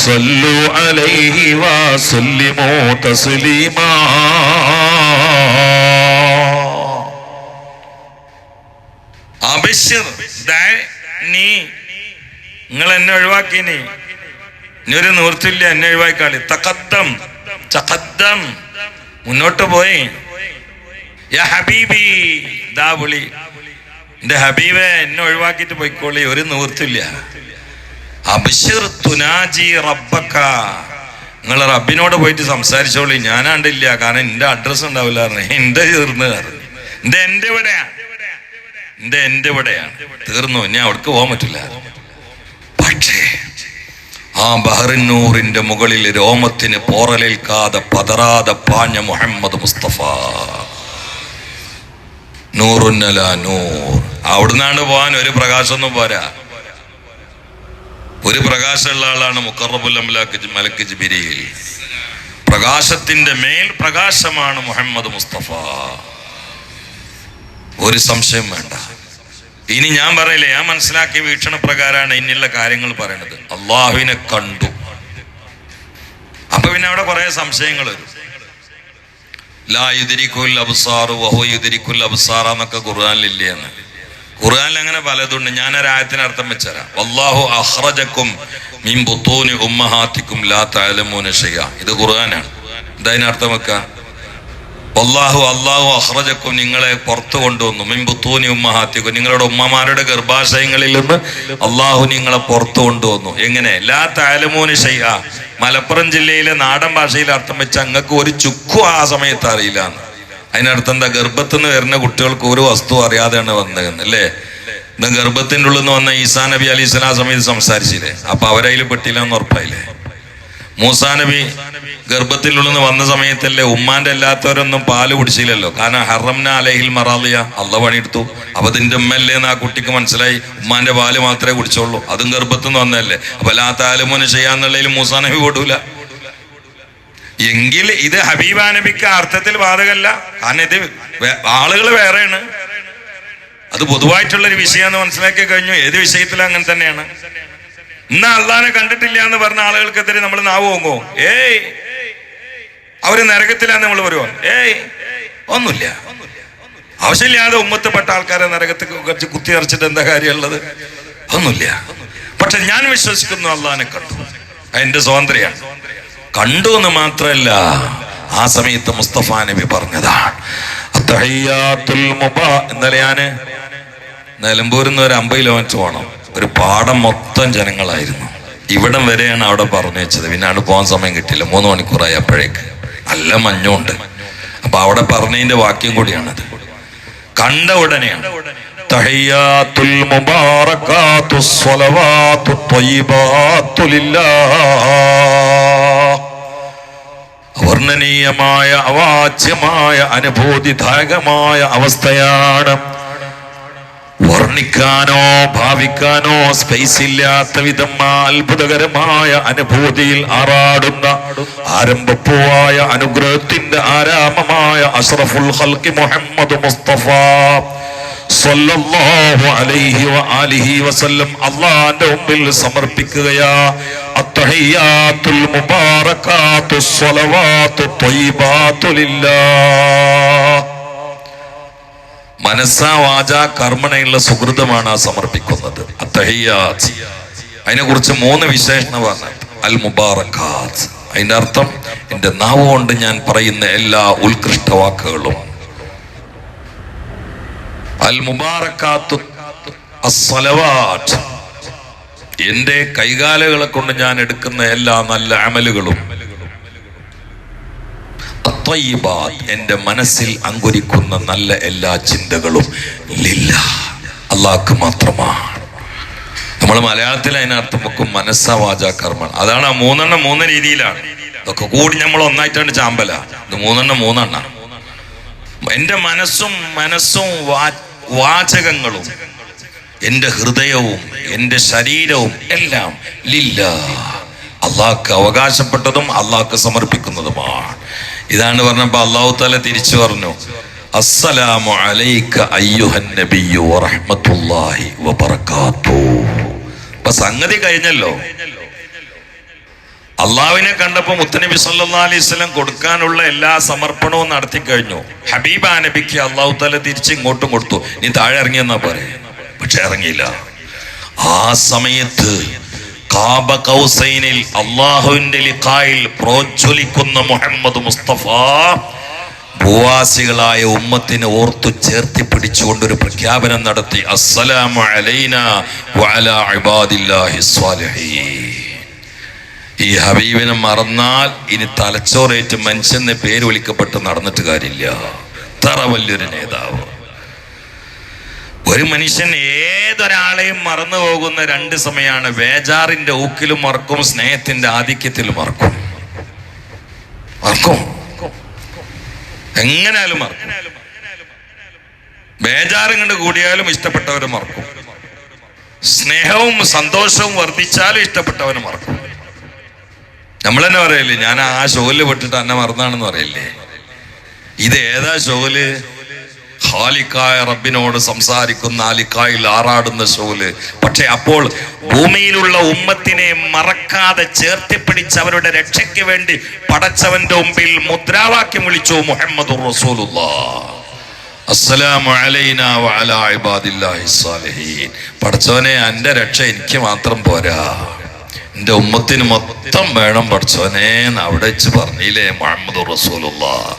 Speaker 2: صلوا عليه وسلموا تسليما.
Speaker 1: അബിശ്ശിർ, നീ നിങ്ങൾ എന്നെ ഒഴിവാക്കിനി, ഇനി ഒരു നിവൃത്തിയില്ല, എന്നെ ഒഴിവാക്കാളി. തഖദ്ദം, തഖദ്ദം, മുന്നോട്ട് പോയി. യാ ഹബീബി, ദാ വിളി, എന്റെ ഹബീബെ എന്നെ ഒഴിവാക്കിയിട്ട് പോയിക്കോളി, ഒരു നിവൃത്തിയില്ല. അബ്ശിർ തുനാജി റബ്ബക, നിങ്ങൾ റബ്ബിനോട് പോയിട്ട് സംസാരിച്ചോളി, ഞാനാണ്ടില്ല, കാരണം എന്റെ അഡ്രസ് ഉണ്ടാവില്ല. എന്റെ തീർന്ന് എന്റെ ഇവിടെയാണ്, എന്റെ ഇവിടെയാണ്, തീർന്നു, ഇനി അവിടേക്ക് പോകാൻ പറ്റില്ല. പക്ഷേ ആ ബഹറിന്നൂറിന്റെ മുകളിൽ രോമത്തിന് പോറലേൽക്കാതെ പതറാതെ പാഞ്ഞ മുഹമ്മദ് മുസ്തഫ നൂറുന്നല നൂർ. അവിടുന്നാണ്ട് പോകാൻ ഒരു പ്രകാശമൊന്നും പോരാ. ഒരു പ്രകാശമുള്ള ആളാണ് മുഖറബുൽ അംലാക്ക് മലക്ക് ജിബ്രീൽ. പ്രകാശത്തിന്റെ മേൽ പ്രകാശമാണ് മുഹമ്മദ് മുസ്തഫ, ഒരു സംശയം വേണ്ട. ഇനി ഞാൻ പറയില്ലേ, ഞാൻ മനസ്സിലാക്കിയ വീക്ഷണ പ്രകാരമാണ് ഇനിയുള്ള കാര്യങ്ങൾ പറയണത്. അള്ളാഹുവിനെ കണ്ടു. അപ്പൊ പിന്നെ അവിടെ കുറെ സംശയങ്ങൾ വരും. ലാ യുദ്രികുൽ അബ്സാർ വഹു യുദ്രികുൽ അബ്സാർ എന്നൊക്കെ ഖുർആനിലില്ലേ എന്ന്. ഖുർആനിൽ അങ്ങനെ പലതുണ്ട്. ഞാനൊരായത്തിന് അർത്ഥം വെച്ചുതരാം. വല്ലാഹു അഖ്റജക്കും മിൻ ബുത്തൂനി ഉമ്മഹാത്തിക്കും ലാ തഅലമൂന ശൈഅ. ഇത് ഖുർആനാണ്. ഇതതിന് അർത്ഥം വെക്കുക. വല്ലാഹു, അല്ലാഹു അഖ്റജക്കും, നിങ്ങളെ പുറത്തു കൊണ്ടുവന്നു, മിൻ ബുത്തൂനി ഉമ്മഹാത്തിക്കും, നിങ്ങളുടെ ഉമ്മമാരുടെ ഗർഭാശയങ്ങളിൽ നിന്ന് അള്ളാഹു നിങ്ങളെ പുറത്തു കൊണ്ടുവന്നു. എങ്ങനെ? ലാ തഅലമൂന ശൈഅ. മലപ്പുറം ജില്ലയിലെ നാടൻ ഭാഷയിൽ അർത്ഥം വെച്ച അങ്ങക്ക് ഒരു ചുക്കും ആ സമയത്ത് അറിയില്ല എന്ന്. അതിനർത്ഥം എന്താ? ഗർഭത്തിൽ നിന്ന് വരുന്ന കുട്ടികൾക്ക് ഒരു വസ്തു അറിയാതെയാണ് വന്നതെന്ന് അല്ലേ? ഇന്ന് ഗർഭത്തിന്റെ ഉള്ളിൽ നിന്ന് വന്ന ഈസാ നബി അലൈഹി സ്വലാം സമയത്ത് സംസാരിച്ചില്ലേ? അപ്പൊ അവരതിൽ പെട്ടില്ല എന്ന് ഉറപ്പായില്ലേ? മൂസാ നബി ഗർഭത്തിലുള്ളെന്ന് വന്ന സമയത്തല്ലേ ഉമ്മാന്റെ അല്ലാത്തവരൊന്നും പാല് കുടിച്ചില്ലല്ലോ. കാരണം ഹറംന അലൈഹിൽ മറാലിയ, അള്ള പണിയെടുത്തു. അപ്പൊ അതിന്റെ ഉമ്മല്ലേന്ന് ആ കുട്ടിക്ക് മനസ്സിലായി. ഉമ്മാന്റെ പാല് മാത്രമേ കുടിച്ചോളൂ, അതും ഗർഭത്തിൽ നിന്ന് വന്നതല്ലേ. അപ്പൊ ലാ താലുമോന് ചെയ്യാന്നുള്ളതിൽ മൂസാ നബി പെടൂല. എങ്കിൽ ഇത് ഹബീബാ നബിക്ക് അർത്ഥത്തിൽ ബാധകല്ല. കാരണം ഇത് ആളുകൾ വേറെയാണ്, അത് പൊതുവായിട്ടുള്ളൊരു വിഷയമാണെന്ന് മനസ്സിലാക്കി കഴിഞ്ഞു. ഏത് വിഷയത്തിലും അങ്ങനെ തന്നെയാണ്. ഇന്ന് അള്ളാനെ കണ്ടിട്ടില്ല എന്ന് പറഞ്ഞ ആളുകൾക്കെതിരെ നമ്മൾ നാവ് പോങ്ങോ? ഏയ് അവര് നരകത്തിലാന്ന് നമ്മൾ പറയുമോ? ഏയ് ഒന്നുമില്ല. ആവശ്യമില്ലാതെ ഉമ്മത്തപ്പെട്ട ആൾക്കാരെ നരകത്തിൽ കുറച്ച് കുത്തി അരച്ചിട്ട് എന്താ കാര്യമുള്ളത്? ഒന്നുമില്ല. പക്ഷെ ഞാൻ വിശ്വസിക്കുന്നു അള്ളാനെ കണ്ടു, അതിന്റെ സ്വാതന്ത്ര്യമാണ്. കണ്ടു എന്ന് മാത്രമല്ല, ആ സമയത്ത് മുസ്തഫ നബി പറഞ്ഞതാണ് ഇന്നലെ ഞാന് നിലമ്പൂരിൽ നിന്ന് ഒരു 50 കിലോമീറ്റർ പോകണം. ഒരു പാടം മൊത്തം ജനങ്ങളായിരുന്നു. ഇവിടം വരെയാണ് അവിടെ പറഞ്ഞു വെച്ചത്. പിന്നെ അവിടെ പോകാൻ സമയം കിട്ടിയില്ല. 3 മണിക്കൂറായി. അപ്പോഴേക്ക് നല്ല മഞ്ഞുണ്ട്. അപ്പൊ അവിടെ പറഞ്ഞതിന്റെ വാക്യം കൂടിയാണത്. കണ്ട ഉടനെയാണ് തഹിയ്യാത്തുൽ മുബാറകാത്തു സ്വലവാത്തു ത്വയ്യിബാത്തു ലില്ലാഹ്. വർണ്ണനീയമായ അവാച്യമായ അനുഭൂതിദായകമായ അവസ്ഥയാണ്. വർണ്ണിക്കാനോ ഭാവിക്കാനോ സ്പേസ് ഇല്ലാത്ത വിധം അത്ഭുതകരമായ അനുഭൂതിയിൽ ആറാടുന്ന ആരംഭപ്പൂവായ അനുഗ്രഹത്തിന്റെ ആരാമമായ അഷ്റഫുൽ ഖൽഖി മുഹമ്മദ് മുസ്തഫ സ്വല്ലല്ലാഹു അലൈഹി വആലിഹി വസല്ലം അല്ലാഹുവിന്റെ മുമ്പിൽ സമർപ്പിക്കുകയാ അത്തഹിയ്യാത്തുൽ മുബാറകാത്തു സ്വലവാത്തു ത്വയ്യിബാത്തു ലില്ലാഹ്. മനസ്സാ വാച കർമ്മണയുള്ള സുഹൃതമാണ് ആ സമർപ്പിക്കുന്നത്. അത്തഹിയ്യാത്ത്, അതിനെ കുറിച്ച് 3 വിശേഷണം പറഞ്ഞു. അൽ മുബാറകാത്ത്, അതിന്റെ അർത്ഥം എന്റെ നാവ് കൊണ്ട് ഞാൻ പറയുന്ന എല്ലാ ഉത്കൃഷ്ട വാക്കുകളും. അൽ മുബാറകാത്തു അസ്സലവാത്ത്, എന്റെ കൈകാലുകളെ കൊണ്ട് ഞാൻ എടുക്കുന്ന എല്ലാ നല്ല അമലുകളും. എന്റെ മനസ്സിൽ അങ്കുരിക്കുന്ന നല്ല എല്ലാ ചിന്തകളും ലില്ലാഹ്, അല്ലാഹ്ക്ക് മാത്രമാണ്. നമ്മൾ മലയാളത്തിൽ അതിനർത്ഥം വെക്കും മനസ്സാ വാച കർമ്മം. അതാണ് ആ 3 രീതിയിലാണ്. ഇതൊക്കെ കൂടി നമ്മൾ ഒന്നായിട്ടാണ് ചാമ്പല. ഇത് 3 എന്റെ മനസ്സും വാചകങ്ങളും എന്റെ ഹൃദയവും എന്റെ ശരീരവും എല്ലാം ലില്ലാഹ്, അല്ലാഹ്ക്ക് അവകാശപ്പെട്ടതും അല്ലാഹ്ക്ക് സമർപ്പിക്കുന്നതുമാണ്. ഇതാണ് പറഞ്ഞപ്പോ അല്ലാഹു തആല തിരിച്ചു പറഞ്ഞു അസ്സലാമു അലൈക അയ്യുഹൻ നബിയ്യു വറഹ്മത്തുള്ളാഹി വബറകാതുഹു. അപ്പൊ സംഗതി കഴിഞ്ഞല്ലോ. അള്ളാഹുവിനെ കണ്ടപ്പോ മുത്തനബി സല്ലല്ലാഹു അലൈഹി വസല്ലം കൊടുക്കാനുള്ള എല്ലാ സമർപ്പണവും നടത്തി കഴിഞ്ഞു. ഹബീബാ നബിക്ക് അല്ലാഹു തആല തിരിച്ച് ഇങ്ങോട്ടും കൊടുത്തു. നീ താഴെ ഇറങ്ങിയെന്നാ പറയാ, പക്ഷെ ഇറങ്ങിയില്ല. ആ സമയത്ത് ഖാബ ഖൗസൈനിൽ അല്ലാഹുവിന്റെ ലിഖായിൽ പ്രോജ്വലിക്കുന്ന മുഹമ്മദ് മുസ്തഫ ഭൂവാസികളായ ഉമ്മത്തിനെ ഓർത്തു ചേർത്തി പിടിച്ചുകൊണ്ടൊരു പ്രഖ്യാപനം നടത്തി. അസ്സലാമു അലൈനാ വഅലാ ഇബാദില്ലാഹി സ്വാലിഹീൻ. ഈ ഹബീബിനെ മറന്നാൽ ഇനി തലച്ചോറേറ്റ് മനുഷ്യനെ പേര് വിളിക്കപ്പെട്ട് നടന്നിട്ട് കാര്യമില്ല. ഇത്ര വലിയൊരു നേതാവ്. ഒരു മനുഷ്യൻ ഏതൊരാളെയും മറന്നു പോകുന്ന 2 സമയമാണ്. വേജാറിന്റെ ഊക്കിലും മറക്കും, സ്നേഹത്തിന്റെ ആധിക്യത്തിലും മറക്കും. എങ്ങനെയാലും മറക്കും. ബേജാറും കണ്ട് കൂടിയാലും ഇഷ്ടപ്പെട്ടവരെ മറക്കും. സ്നേഹവും സന്തോഷവും വർദ്ധിച്ചാലും ഇഷ്ടപ്പെട്ടവനെ മറക്കും. നമ്മൾ തന്നെ പറയില്ലേ, ഞാൻ ആ ഷോയില് പെട്ടിട്ട് എന്നെ മറന്നാണെന്ന് പറയില്ലേ. ഇത് ഏതാ ഷോയില്? ഖാലിക്കായ റബ്ബിനോട് സംസാരിക്കുന്ന ആലിക്കായിൽ ആറാടുന്ന ഷോയില്. പക്ഷെ അപ്പോൾ ഭൂമിയിലുള്ള ഉമ്മത്തിനെ മറക്കാതെ ചേർത്തിപ്പിടിച്ച് അവരുടെ രക്ഷയ്ക്ക് വേണ്ടി പടച്ചവന്റെ മുമ്പിൽ മുദ്രാവാക്യം വിളിച്ചു മുഹമ്മദുർ റസൂലുള്ളാഹ് അസ്സലാമു അലൈനാ വഅലാ ഇബാദില്ലാഹി സ്വാലിഹീൻ. പടച്ചവനെ, എൻ്റെ രക്ഷ എനിക്ക് മാത്രം പോരാ, എൻ്റെ ഉമ്മത്തിന് മൊത്തം വേണം പടച്ചവനെ എന്ന് അവിടെ വെച്ച് പറഞ്ഞില്ലേ മുഹമ്മദുർ റസൂലുള്ളാഹ്.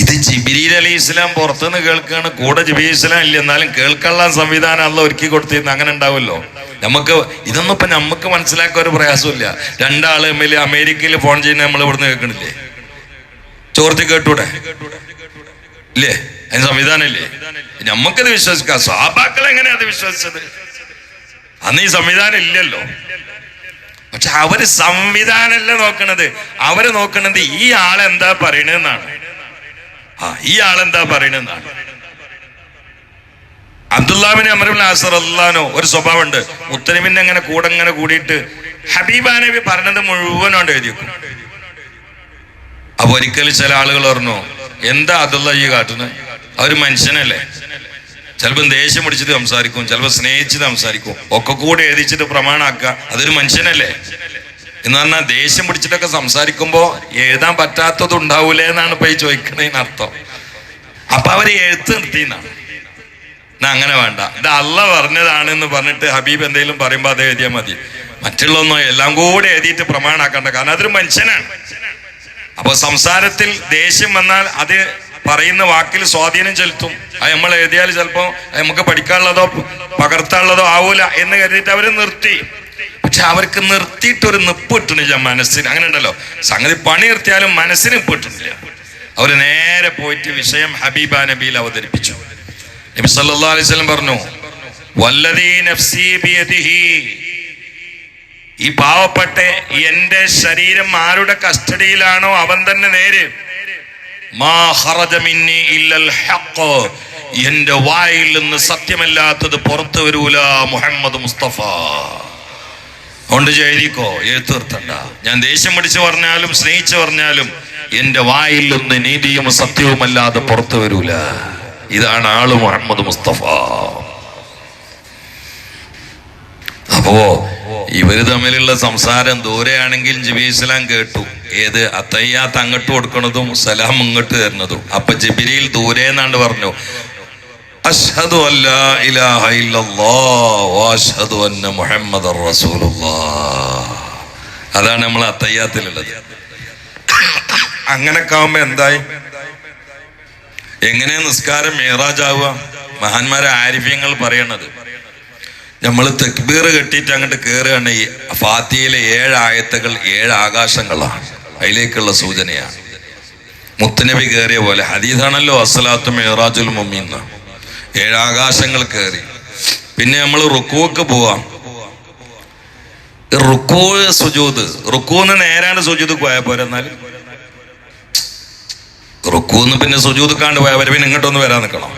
Speaker 1: ഇത് ജിബ്രീൽ അലൈഹി ഇസ്ലാം പുറത്തുനിന്ന് കേൾക്കാണ്, കൂടെ ജിബ്രീൽ ഇസ്ലാം ഇല്ല. എന്നാലും കേൾക്കാനുള്ള സംവിധാനം അള്ളാഹ് ഒരുക്കി കൊടുത്തിരുന്നു. അങ്ങനെ ഉണ്ടാവുമല്ലോ. നമുക്ക് ഇതൊന്നും ഇപ്പൊ നമുക്ക് മനസ്സിലാക്കാൻ ഒരു പ്രയാസമില്ല. 2 ആള് തമ്മിൽ അമേരിക്കയിൽ ഫോൺ ചെയ്യുന്ന നമ്മൾ ഇവിടുന്ന് കേൾക്കണില്ലേ? ചോർത്തി കേട്ടൂടെ ഇല്ലേ? അതിന് സംവിധാനം ഇല്ലേ? നമുക്കത് വിശ്വസിക്കാം. സ്വഹാബാക്കൾ എങ്ങനെയാ അത് വിശ്വസിച്ചത്? അന്ന് ഈ സംവിധാനം ഇല്ലല്ലോ. പക്ഷെ അവര് സംവിധാനമല്ല നോക്കണത്, അവര് നോക്കണത് ഈ ആളെന്താ പറയണെന്നാണ്. ഈ ആളെന്താ പറയണെന്നാണ്. അബ്ദുല്ലാഹിബ്നു അംർ ഇബ്നു ആസ് റളിയല്ലാഹു ഒരു സ്വഭാവമുണ്ട്. മുത്തനബിന്റെ അങ്ങനെ കൂടിയിട്ട് ഹബീബാ നബി പറഞ്ഞത് മുഴുവനോണ്ട് എഴുതി വെക്കും. അപ്പൊ ഒരിക്കലും ചില ആളുകൾ പറഞ്ഞു, എന്താ അബ്ദുല്ലാ ഈ കാട്ടുന്നത്? അവര് മനുഷ്യനല്ലേ, ചിലപ്പോൾ ദേഷ്യം പിടിച്ചിട്ട് സംസാരിക്കും, ചിലപ്പോൾ സ്നേഹിച്ചിട്ട് സംസാരിക്കും, ഒക്കെ കൂടെ എഴുതിച്ചിട്ട് പ്രമാണാക്കുക. അതൊരു മനുഷ്യനല്ലേ എന്ന് പറഞ്ഞാൽ ദേഷ്യം പിടിച്ചിട്ടൊക്കെ സംസാരിക്കുമ്പോ എഴുതാൻ പറ്റാത്തത് ഉണ്ടാവൂലേ എന്നാണ് ഇപ്പൊ ഈ ചോദിക്കണതിനർത്ഥം. അപ്പൊ അവര് എഴുത്ത് നിർത്തിയെന്നാണ്. അങ്ങനെ വേണ്ട, ഇത് അള്ളാഹ് പറഞ്ഞതാണെന്ന് പറഞ്ഞിട്ട് ഹബീബ് എന്തെങ്കിലും പറയുമ്പോ അത് എഴുതിയാൽ മതി. മറ്റുള്ളൊന്നും എല്ലാം കൂടെ എഴുതിയിട്ട് പ്രമാണാക്കണ്ട, കാരണം അതൊരു മനുഷ്യനാണ്. അപ്പൊ സംസാരത്തിൽ ദേഷ്യം വന്നാൽ അത് പറയുന്ന വാക്കിൽ സ്വാധീനം ചെലുത്തും. അത് നമ്മൾ എഴുതിയാൽ ചിലപ്പോ നമുക്ക് പഠിക്കാനുള്ളതോ പകർത്താനുള്ളതോ ആവൂല എന്ന് കരുതിയിട്ട് അവര് നിർത്തി. പക്ഷെ അവർക്ക് നിർത്തിയിട്ടൊരു നിപ്പ് കിട്ടണില്ല മനസ്സിന്. അങ്ങനെ ഉണ്ടല്ലോ, സംഗതി പണി നിർത്തിയാലും മനസ്സിന് നിപ്പ് കിട്ടുന്നില്ല. അവര് നേരെ പോയിട്ട് വിഷയം ഹബീബാ നബിയിൽ അവതരിപ്പിച്ചു. നബി സല്ലല്ലാഹു അലൈഹി വസല്ലം പറഞ്ഞു, വല്ലദീ നഫ്സി ബിയദിഹി, ഈ പാവപ്പെട്ട എന്റെ ശരീരം ആരുടെ കസ്റ്റഡിയിലാണോ അവൻ തന്നെ നേര്. മാ ഖറജ മിന്നി ഇല്ലൽ ഹഖ്, എന്റെ വായിൽ നിന്ന് സത്യമല്ലാത്തത് പുറത്തു വരൂല മുഹമ്മദ് മുസ്തഫ. കൊണ്ട് എഴുതിക്കോ, എഴുത്ത് നിർത്തണ്ട. ഞാൻ ദേഷ്യം പിടിച്ച് പറഞ്ഞാലും സ്നേഹിച്ച് പറഞ്ഞാലും എന്റെ വായിൽ നിന്ന് നീതിയും സത്യവുമല്ലാതെ പുറത്തു വരൂല. ഇതാണ് ആള് മുഹമ്മദ് മുസ്തഫ. അപ്പോ ഇവര് തമ്മിലുള്ള സംസാരം ദൂരെയാണെങ്കിൽ ജിബ്രീൽ ഇസ്ലാം കേട്ടു. ഏത് അത്തയ്യാത്ത് അങ്ങോട്ട് കൊടുക്കണതും സലാം ഇങ്ങോട്ട് തരുന്നതും. അപ്പൊ ജിബ്രീൽ ദൂരെ എന്നാണ്ട് പറഞ്ഞു, അശ്ഹദു അല്ലാ ഇലാഹ ഇല്ലല്ലാഹ് വഅശ്ഹദു അന്ന മുഹമ്മദർ റസൂലുള്ളാഹ്. അതാണ് നമ്മൾ അത്തയ്യാത്തിലുള്ളത്. അങ്ങനൊക്കെ ആവുമ്പോ എന്തായി? എങ്ങനെ നിസ്കാരം മിഅ്റാജ് ആവുക? മഹാന്മാരെ ആരിഫ്യങ്ങൾ പറയണത്, നമ്മൾ തക്ബീർ കെട്ടിയിട്ട് അങ്ങോട്ട് കയറുകയാണ്. ഈ ഫാത്തിഹയിലെ 7 ആയത്തുകൾ 7 ആകാശങ്ങളാണ്, അതിലേക്കുള്ള സൂചനയാണ്. മുത്തനബി കയറിയ പോലെ ഹദീസാണല്ലോ അസ്സലാത്തു മിഅ്റാജുൽ മുഅ്മിൻ. 7 ആകാശങ്ങൾ കയറി. പിന്നെ നമ്മൾ റുക്കൂക്ക് പോവാം. റുക്കൂ സുജൂദ്, റുക്കൂന്ന് നേരാണ് സുജൂദ് പോയാൽ പോരെ. എന്നാൽ റുക്കൂന്ന് പിന്നെ സുജൂദ് കാണ്ട് പോയാൽ പോരെ, പിന്നെ ഇങ്ങോട്ടൊന്ന് വരാൻ നിൽക്കണം.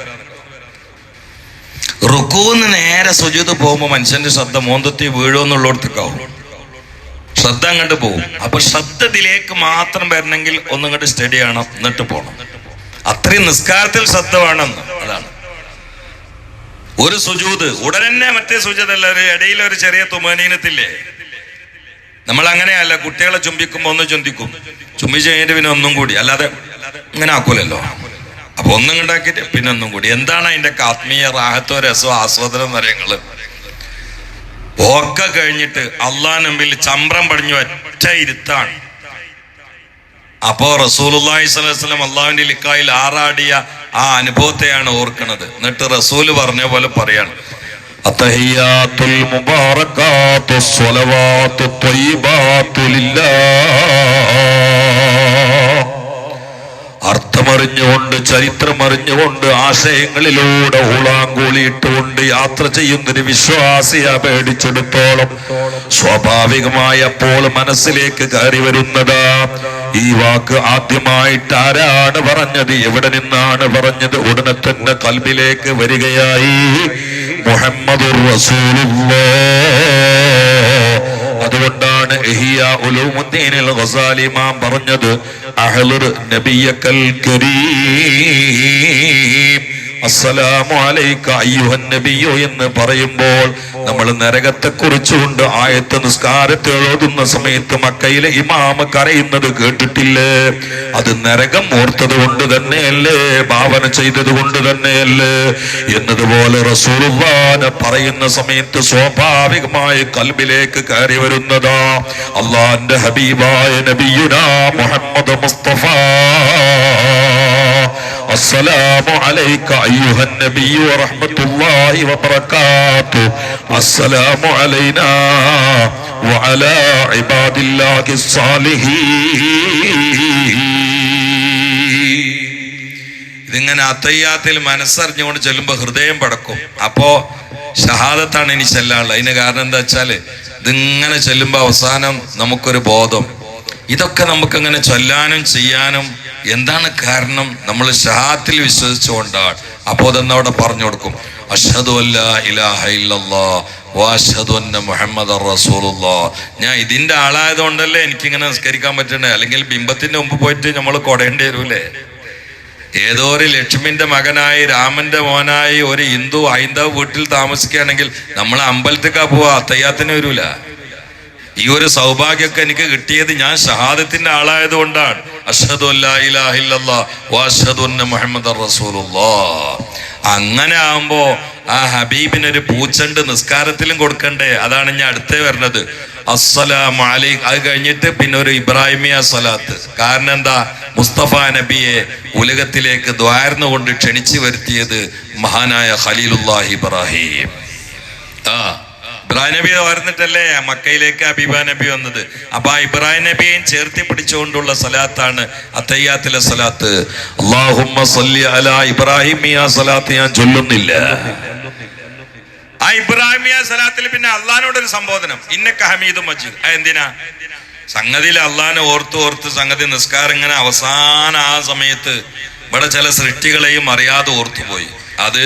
Speaker 1: റുക്കൂന്ന് നേരെ സുജൂദ് പോകുമ്പോ മനുഷ്യന്റെ ശ്രദ്ധ മോന്തത്തി വീഴുമെന്നുള്ളടത്തേക്കാവും. ശ്രദ്ധ അങ്ങോട്ട് പോകും. അപ്പൊ ശ്രദ്ധ ഇതിലേക്ക് മാത്രം വരണമെങ്കിൽ ഒന്നിങ്ങോട്ട് സ്റ്റഡി ചെയ്യണം, എന്നിട്ട് പോകണം. അത്രയും നിസ്കാരത്തിൽ ശ്രദ്ധ വേണമെന്ന്. അതാണ് ഒരു സുജൂദ് ഉടനെ മറ്റേ സുജൂദല്ല, ഇടയിൽ ഒരു ചെറിയ തുമാനീനത്തില്ലേ. നമ്മൾ അങ്ങനെയല്ല, കുട്ടികളെ ചുംബിക്കുമ്പോ ഒന്ന് ചുംബിക്കും, ചുംബിച്ച് കഴിഞ്ഞിട്ട് പിന്നെ ഒന്നും കൂടി, അല്ലാതെ ഇങ്ങനെ ആക്കൂലല്ലോ. അപ്പൊ ഒന്നും ഉണ്ടാക്കിയിട്ട് പിന്നെ ഒന്നും കൂടി. എന്താണ് അതിന്റെ ആത്മീയ റാഹത്തോ രസോ ആസ്വാദനം എന്നറിയങ്ങള്? ഒക്കെ കഴിഞ്ഞിട്ട് അള്ളാഹ് നബിയിൽ ചമ്രം പടിഞ്ഞു ഒറ്റ ഇരുത്താണ്. അപ്പോ റസൂലുള്ളാഹി സ്വല്ലല്ലാഹു അലൈഹി വസല്ലം അള്ളാഹുവിന്റെ ലിഖായിൽ ആറാടിയ ആ അനുഭവത്തെയാണ് ഓർക്കുന്നത്. എന്നിട്ട് റസൂല് പറഞ്ഞ പോലെ പറയാണ്,
Speaker 2: അത്തഹിയാത്തുൽ മുബാറകാത്തു സ്വലവാത്തു ത്വയ്യിബാത്തു ലില്ലാഹ്. അർത്ഥമറിഞ്ഞുകൊണ്ട് ചരിത്രമറിഞ്ഞുകൊണ്ട് ആശയങ്ങളിലൂടെ ഉളാങ്കൂളിയിട്ടുകൊണ്ട് യാത്ര ചെയ്യുന്നൊരു വിശ്വാസിയെ പേടിച്ചെടുത്തോളം സ്വാഭാവികമായി അപ്പോൾ മനസ്സിലേക്ക് കയറി വരുന്നതാ ഈ വാക്ക്. ആദ്യമായിട്ട് ആരാണ് പറഞ്ഞത്, എവിടെ നിന്നാണ് പറഞ്ഞത്? ഉടനെ തന്നെ കൽബിലേക്ക് വരികയായി, മുഹമ്മദുർ റസൂലുള്ളാഹ്. അതുകൊണ്ടാണ് ഇഹ്യാ ഉലൂമുദ്ദീനിൽ ഗസാലി ഇമാം പറഞ്ഞത്, അഹ്ലുർ നബിയക്കൽ കരീം അസ്സലാമു അലൈക അയ്യുഹൻ നബിയ്യു എന്ന് പറയുമ്പോൾ നമ്മൾ നരകത്തെ കുറിച്ചുകൊണ്ട് ആയത്ത് നിസ്കാരത്തിൽ ഓതുന്ന സമയത്ത് മക്കയിലെ ഇമാമ കരയുന്നത് കേട്ടിട്ടില്ലേ? അത് നരകം ഓർത്തത് കൊണ്ട് തന്നെയല്ലേ, ഭാവന ചെയ്തത് കൊണ്ട് തന്നെയല്ലേ എന്നതുപോലെ റസൂലുള്ളാഹിനെ പറയുന്ന സമയത്ത് സ്വാഭാവികമായി കൽബിലേക്ക് കയറി വരുന്നതാ അള്ളാന്റെ ഹബീബായ നബിയുനാ മുഹമ്മദ് മുസ്തഫ. അസ്സലാമു അലൈക അയ്യുഹൻ നബിയ്യു വറഹ്മത്തുള്ളാഹി വബറകാതുഹു. അസ്സലാമു അലൈനാ വഅലാ ഇബാദില്ലാഹിസ് സാലിഹീൻ.
Speaker 1: ഇതിങ്ങനെ അത്തയ്യാത്തിൽ മനസ്സറിഞ്ഞുകൊണ്ട് ചെല്ലുമ്പോൾ ഹൃദയം പടക്കും. അപ്പോ ഷഹാദത്താണ് ഇനി ചെല്ലാനുള്ളത്. അതിന് കാരണം എന്താ വെച്ചാല് ഇതിങ്ങനെ ചെല്ലുമ്പോൾ അവസാനം നമുക്കൊരു ബോധം, ഇതൊക്കെ നമുക്കങ്ങനെ ചൊല്ലാനും ചെയ്യാനും എന്താണ് കാരണം? നമ്മൾ ഷഹാദത്തിൽ വിശ്വസിച്ചുകൊണ്ടാണ്. അപ്പോൾ അതെന്നവിടെ പറഞ്ഞു കൊടുക്കും, അഷ്ഹദു അല്ലാ ഇലാഹ ഇല്ലല്ലാഹ് വഅഷ്ഹദു അന്ന മുഹമ്മദർ റസൂലുള്ളാഹ്. ഞാൻ ഇതിന്റെ ആളായതുകൊണ്ടല്ലേ എനിക്കിങ്ങനെ നിസ്കരിക്കാൻ പറ്റണേ. അല്ലെങ്കിൽ ബിംബത്തിന്റെ മുമ്പ് പോയിട്ട് നമ്മൾ കൊടേണ്ടി വരൂലേ? ഏതോ ഒരു ലക്ഷ്മിന്റെ മകനായി രാമന്റെ മോനായി ഒരു ഹിന്ദു ഹൈന്ദവ വീട്ടിൽ താമസിക്കുകയാണെങ്കിൽ നമ്മൾ അമ്പലത്തേക്കാ പോവാ, അത്തയ്യാത്തിന് വരൂല. ഈ ഒരു സൗഭാഗ്യമൊക്കെ എനിക്ക് കിട്ടിയത് ഞാൻ ഷഹാദത്തിന്റെ ആളായത് കൊണ്ടാണ്. അഷ്ഹദു അല്ലാ ഇലാഹ ഇല്ലല്ലാഹ് വഅഷ്ഹദു അന്ന മുഹമ്മദർ റസൂലുള്ളാഹ്. അങ്ങനെ ആവുമ്പോ ആ ഹബീബിനൊരു പൂച്ചണ്ട് നിസ്കാരത്തിലും കൊടുക്കണ്ടേ? അതാണ് ഞാൻ അടുത്തേ വരുന്നത്. അസ്സലാമു അലൈക്കും. അത് കഴിഞ്ഞിട്ട് പിന്നെ ഒരു ഇബ്രാഹിമിയ സ്വലാത്ത്. കാരണം എന്താ? മുസ്തഫ നബിയെ ഉലകത്തിലേക്ക് ദ്വാരന്നുകൊണ്ട് ക്ഷണിച്ചു വരുത്തിയത് മഹാനായ ഖലീലുല്ലാഹി ഇബ്രാഹിം. ഇബ്രാഹിം നബി വരുന്നിട്ടല്ലേ മക്കയിലേക്ക് ഹബീബ നബി വന്നത്. അപ്പൊ ആ ഇബ്രാഹിം നബിയെയും ചേർത്തി പിടിച്ചുകൊണ്ടുള്ള സലാത്താണ് അത്തയ്യാത്തിലെ സലാത്ത്. അല്ലാഹുമ്മ സല്ലി അലാ ഇബ്രാഹിമിയ സലാത്ത് ഞാൻ ചൊല്ലുന്നില്ല. ആ ഇബ്രാഹിമിയ സലാത്തിൽ പിന്നെ അള്ളാഹിനോടൊരു സംബോധനം, ഇന്നക ഹമീദും മജീദ്. എന്തിനാ? സംഗതിയിൽ അള്ളാഹിനെ ഓർത്ത് സംഗതി നിസ്കാരം ഇങ്ങനെ അവസാന ആ സമയത്ത് ഇവിടെ ചില സൃഷ്ടികളെയും അറിയാതെ ഓർത്തുപോയി. അത്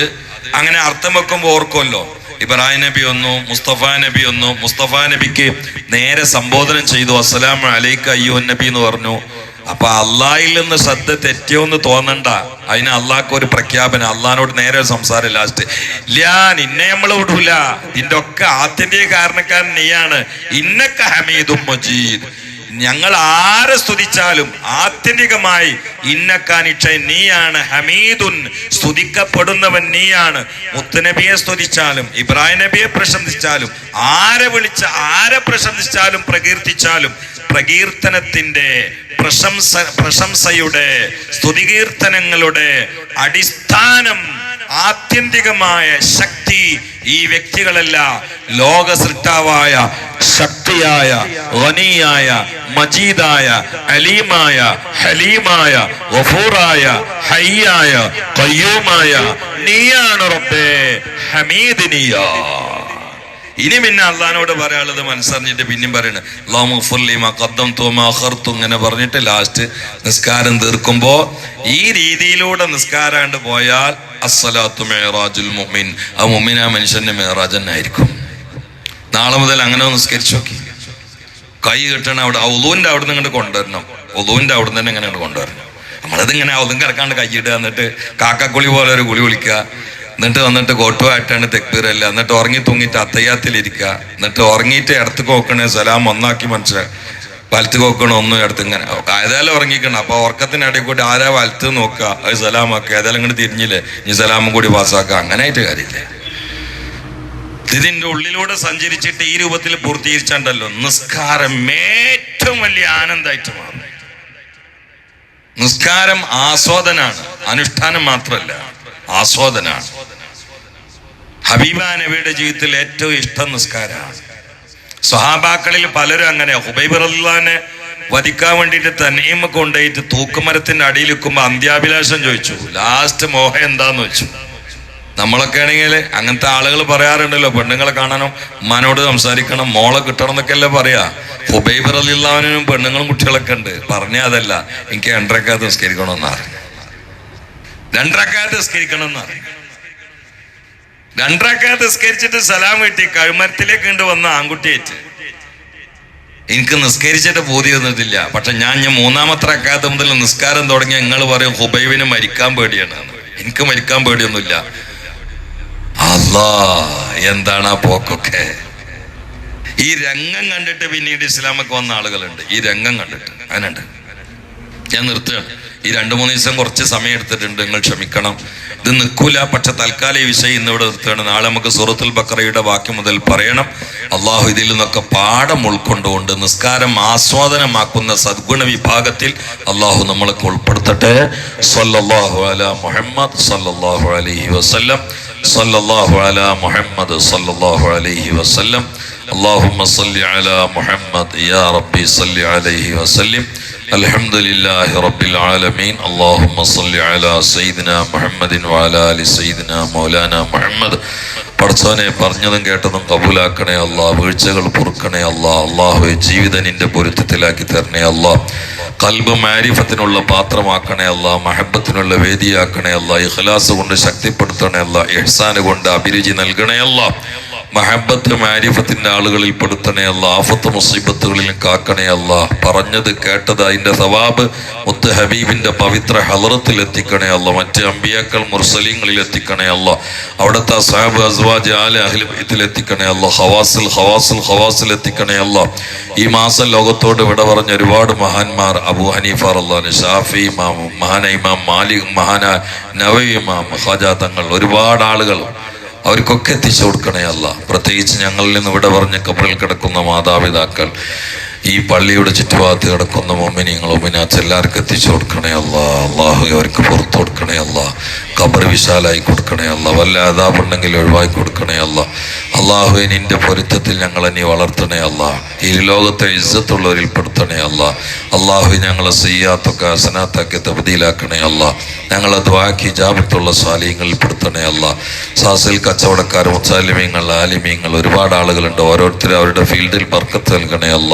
Speaker 1: അങ്ങനെ അർത്ഥം വെക്കുമ്പോൾ ഓർക്കുമല്ലോ. ഇബ്രാഹിം നബി ഒന്നു, മുസ്തഫ നബി ഒന്നു. മുസ്തഫ നബിക്ക് നേരെ സംബോധനം ചെയ്തു, അസ്സലാമു അലൈക അയ്യുഹൻ നബി എന്ന് പറഞ്ഞു. അപ്പൊ അള്ളാഹിൽ നിന്ന് ശ്രദ്ധ തെറ്റിയോന്ന് തോന്നണ്ട. അതിന് അള്ളാഹ്ക്ക് ഒരു പ്രഖ്യാപനം, അള്ളാഹിനോട് നേരെ സംസാരം. ലാസ്റ്റ് നിന്നെ നമ്മൾ വിടൂല, ഇതിന്റെ ഒക്കെ ആത്യന്തിക കാരണക്കാരൻ നീയാണ്. ഇന്നക ഹമീദും മജീദ്. ഞങ്ങൾ ആരെ സ്തുതിച്ചാലും ആത്യന്തികമായി ഇന്നക്കാനിക്ഷയൻ നീയാണ്. ഹമീദുൻ, സ്തുതിക്കപ്പെടുന്നവൻ നീയാണ്. മുത്തുനബിയെ സ്തുതിച്ചാലും ഇബ്രാഹിം നബിയെ പ്രശംസിച്ചാലും ആരെ പ്രശംസിച്ചാലും പ്രകീർത്തിച്ചാലും പ്രകീർത്തനത്തിന്റെ പ്രശംസയുടെ സ്തുതികീർത്തനങ്ങളുടെ അടിസ്ഥാനം ആത്യന്തികമായ ശക്തി ഈ വ്യക്തികളല്ല, ലോക സൃഷ്ടാവായ ശക്തിയായ ഗനിയായ മജീദായ അലീമായ ഹലീമായ ഗഫൂറായ ഹയ്യായ ഖയ്യൂമായ നീയാണ് റബ്ബേ ഹമീദിനിയ. ഇനി പിന്നെ അള്ളഹാനോട് പറയാനുള്ളത് മനസ്സറിഞ്ഞിട്ട് പിന്നെയും പറയണേ ഇങ്ങനെ പറഞ്ഞിട്ട് ലാസ്റ്റ് നിസ്കാരം തീർക്കുമ്പോ ഈ രീതിയിലൂടെ നിസ്കാരാണ്ട് പോയാൽ അസ്സലാത്തു മിഅ്റാജുൽ മുഅ്മിൻ. ആ മുഅ്മിൻ ആ മനുഷ്യന്റെ മിഅ്റാജ് തന്നെ ആയിരിക്കും. നാളെ മുതൽ അങ്ങനെ നിസ്കരിച്ചു നോക്കി. കൈ കെട്ടണം അവിടെ ഒളൂന്റെ അവിടെ നിന്ന് ഇങ്ങോട്ട് കൊണ്ടുവരണം. ഒളൂന്റെ അവിടെ നിന്ന് തന്നെ ഇങ്ങനെ കൊണ്ടുവരണം. നമ്മളത് ഇങ്ങനെ ഒതും കിടക്കാണ്ട് കൈയിടുക, എന്നിട്ട് കാക്കക്കുളി പോലെ ഒരു കുളി വിളിക്കുക, എന്നിട്ട് വന്നിട്ട് കോട്ടുമായിട്ടാണ് തെക്ബീറല്ല, എന്നിട്ട് ഉറങ്ങി തൂങ്ങിയിട്ട് അത്തയ്യാത്തിലിരിക്കുക, എന്നിട്ട് ഉറങ്ങിയിട്ട് ഇടത്ത് നോക്കണേ സലാം ഒന്നാക്കി മനസ്സിലാക്കുക, വലത്ത് നോക്കണ ഒന്നും ഇടത്ത് ഇങ്ങനെ ഏതായാലും ഉറങ്ങിക്കണം. അപ്പൊ ഉറക്കത്തിനിടയിൽ കൂടി ആരാ വലത്ത് നോക്കുക, അത് സലാമാക്കുക, ഏതായാലും ഇങ്ങോട്ട് തിരിഞ്ഞില്ലേ ഇനി സലാമും കൂടി പാസ്സാക്കുക, അങ്ങനെ ആയിട്ട് കാര്യമില്ല. ഇതിന്റെ ഉള്ളിലൂടെ സഞ്ചരിച്ചിട്ട് ഈ രൂപത്തിൽ പൂർത്തീകരിച്ചാണ്ടല്ലോ നിസ്കാരം ഏറ്റവും വലിയ ആനന്ദമായിട്ട് മാറും. നിസ്കാരം ആസ്വാദനാണ്, അനുഷ്ഠാനം മാത്രമല്ല, ആസ്വാദനാണ്. ഹബീബ നബിയുടെ ജീവിതത്തിൽ ഏറ്റവും ഇഷ്ടം നിസ്കാരമാണ്. സ്വഹാബാക്കളിൽ പലരും അങ്ങനെ. ഹുബൈബ് റളിയല്ലാഹുവിനെ വധിക്കാൻ വേണ്ടിയിട്ട് തനീമ കൊണ്ടുപോയിട്ട് തൂക്കുമരത്തിന്റെ അടിയിൽ വെക്കുമ്പോ അന്ത്യാഭിലാഷം ചോദിച്ചു. ലാസ്റ്റ് മോഹം എന്താന്ന് വെച്ചു. നമ്മളൊക്കെ ആണെങ്കിൽ അങ്ങനത്തെ ആളുകൾ പറയാറുണ്ടല്ലോ, പെണ്ണുങ്ങളെ കാണാനും ഉമ്മാനോട് സംസാരിക്കണം, മോളെ കിട്ടണം എന്നൊക്കെ അല്ലേ പറയാ. ഹുബൈബ് റളിയല്ലാഹുവിനും പെണ്ണുങ്ങളും കുട്ടികളൊക്കെ ഉണ്ട്. പറഞ്ഞ അതല്ല, എനിക്ക് 2 റക്അത്ത് നിസ്കരിക്കണമെന്നാണ്. 2 റക്അത്ത് നിസ്കരിക്കണമെന്നാണ്. 2 റക്അത്ത് നിസ്കരിച്ചിട്ട് സലാം കിട്ടി കഴുമരത്തിലേക്ക് കൊണ്ട് വന്ന ആൺകുട്ടിയായിട്ട് എനിക്ക് നിസ്കരിച്ചിട്ട് പൂതി വന്നിട്ടില്ല. പക്ഷെ ഞാൻ 3-ാമത്തെ റക്അത്ത് മുതൽ നിസ്കാരം തുടങ്ങിയ നിങ്ങൾ പറയും ഹുബൈബിന് മരിക്കാൻ പേടിയാണ്. എനിക്ക് മരിക്കാൻ പേടിയൊന്നുമില്ല. അല്ലാ, എന്താണ് ആ പോക്കൊക്കെ. ഈ രംഗം കണ്ടിട്ട് പിന്നീട് ഇസ്ലാമൊക്കെ വന്ന ആളുകളുണ്ട്. ഈ രംഗം കണ്ടിട്ട് അതിനുണ്ട്. ഞാൻ നിർത്തുകയാണ്. ഈ 2-3 ദിവസം കുറച്ച് സമയം എടുത്തിട്ടുണ്ട്, നിങ്ങൾ ക്ഷമിക്കണം. ഇത് നിൽക്കൂല. പക്ഷെ തൽക്കാലം ഈ വിഷയം ഇന്നിവിടെ നിർത്തുകയാണ്. നാളെ നമുക്ക് സൂറത്തുൽ ബഖറയുടെ ബാക്കി മുതൽ പറയണം. അള്ളാഹു ഇതിൽ നിന്നൊക്കെ പാഠം ഉൾക്കൊണ്ടുകൊണ്ട് നിസ്കാരം ആസ്വാദനമാക്കുന്ന സദ്ഗുണ വിഭാഗത്തിൽ അള്ളാഹു നമ്മളൊക്കെ ഉൾപ്പെടുത്തട്ടെ. സല്ലല്ലാഹു അലാ മുഹമ്മദ് സല്ലല്ലാഹു അലൈഹി വസല്ലം. സല്ലല്ലാഹു അലാ മുഹമ്മദ് സല്ലല്ലാഹു അലൈഹി വസല്ലം. اللهم صل على محمد يا ربي صل عليه وسلم. അൽഹംദുലില്ലാഹി റബ്ബിൽ ആലമീൻ. അല്ലാഹുമ്മ സ്വല്ലി അലാ സയ്യിദിനാ മുഹമ്മദിൻ വഅലാ ആലി സയ്യിദിനാ മൗലാനാ മുഹമ്മദ്. പടച്ചോനെ, പറഞ്ഞതും കേട്ടതും കബൂലാക്കണേ അല്ലാ, വീഴ്ചകൾ പൊറുക്കണേ അല്ലാ. അല്ലാഹുവേ, ജീവിതം നിന്റെ പൊരുത്തത്തിലാക്കി തരണേ അല്ലാ. ഖൽബ് മാരിഫത്തിനുള്ള പാത്രമാക്കണേ അല്ലാ, മഹബത്തിനുള്ള വേദിയാക്കണേ അല്ലാ. ഇഖ്ലാസ് കൊണ്ട് ശക്തിപ്പെടുത്തണേ അല്ലാ, ഇഹ്സാന് കൊണ്ട് അഭിരുചി നൽകണേ അല്ലാ. മഹബത്ത് മാരിഫത്തിന്റെ ആളുകളിൽ പെടുത്തണേ അല്ലാ. ആഫത്ത് മുസീബത്തുകളിൽ കാക്കണേ അല്ലാ. പറഞ്ഞത് കേട്ടത് അതിന്റെ സവാബ് മുത്ത് ഹബീബിന്റെ പവിത്ര ഹളറത്തിൽ എത്തിക്കണേ അല്ലാ. മറ്റ് അമ്പിയാക്കൾ മുർസലീങ്ങളിൽ എത്തിക്കണേ അല്ലാ. അവിടുത്തെ അസ്ഹാബ് അസ്വാജ് ആല അഹ്ലു ബൈത്തിൽ എത്തിക്കണേ അല്ലാ. ഖവാസിൽ എത്തിക്കണേ അല്ലാ. ഈ മാസം ലോകത്തോട് വിട പറഞ്ഞ ഒരുപാട് മഹാന്മാർ, അബൂ ഹനീഫ റളിയല്ലാഹു, ഷാഫി ഇമാം, മഹാന ഇമാം മാലിക്, മഹാന നവവി ഇമാം, ഖാജ തങ്ങൾ, ഒരുപാട് ആളുകൾ, അവർക്കൊക്കെ എത്തിച്ചു കൊടുക്കണേ അല്ല. പ്രത്യേകിച്ച് ഞങ്ങളിൽ നിന്ന് ഇവിടെ പറഞ്ഞ് കബറിൽ കിടക്കുന്ന മാതാപിതാക്കൾ, ഈ പള്ളിയുടെ ചുറ്റുഭാഗത്ത് കിടക്കുന്ന മുഅ്മിനീങ്ങൾ, മുഅ്മിനാത്ത് എല്ലാവർക്കും എത്തിച്ചു കൊടുക്കണേ അല്ല. അള്ളാഹു അവർക്ക് പുറത്തു കൊടുക്കണേ അല്ല. ഖബർ വിശാലായി കൊടുക്കണേ അല്ല. വല്ല അദാബുണ്ടെങ്കിൽ ഒഴിവാക്കി കൊടുക്കണേ അല്ല. അള്ളാഹുവെ, നിന്റെ പൊരുത്തത്തിൽ ഞങ്ങളെ നീ വളർത്തണേ അല്ല. ഈ ലോകത്തെ ഇസ്സത്തുള്ളവരിൽ പെടുത്തണേ അല്ല. അള്ളാഹു ഞങ്ങളെ സയ്യാത്തൊക്കെ ഹസനാത്താക്കി തബ്ദീലാക്കണേ അല്ല. ഞങ്ങളെ ദുആക്ക് ഇജാബത്തുള്ള സാലിഹ്യങ്ങളിൽ പെടുത്തണേ അല്ല. സാസിൽ കച്ചവടക്കാർ, മുത്താലിമീങ്ങൾ, ആലിമീങ്ങൾ, ഒരുപാട് ആളുകളുണ്ട്. ഓരോരുത്തരും അവരുടെ ഫീൽഡിൽ ബർക്കത്ത് നൽകണേ അല്ല.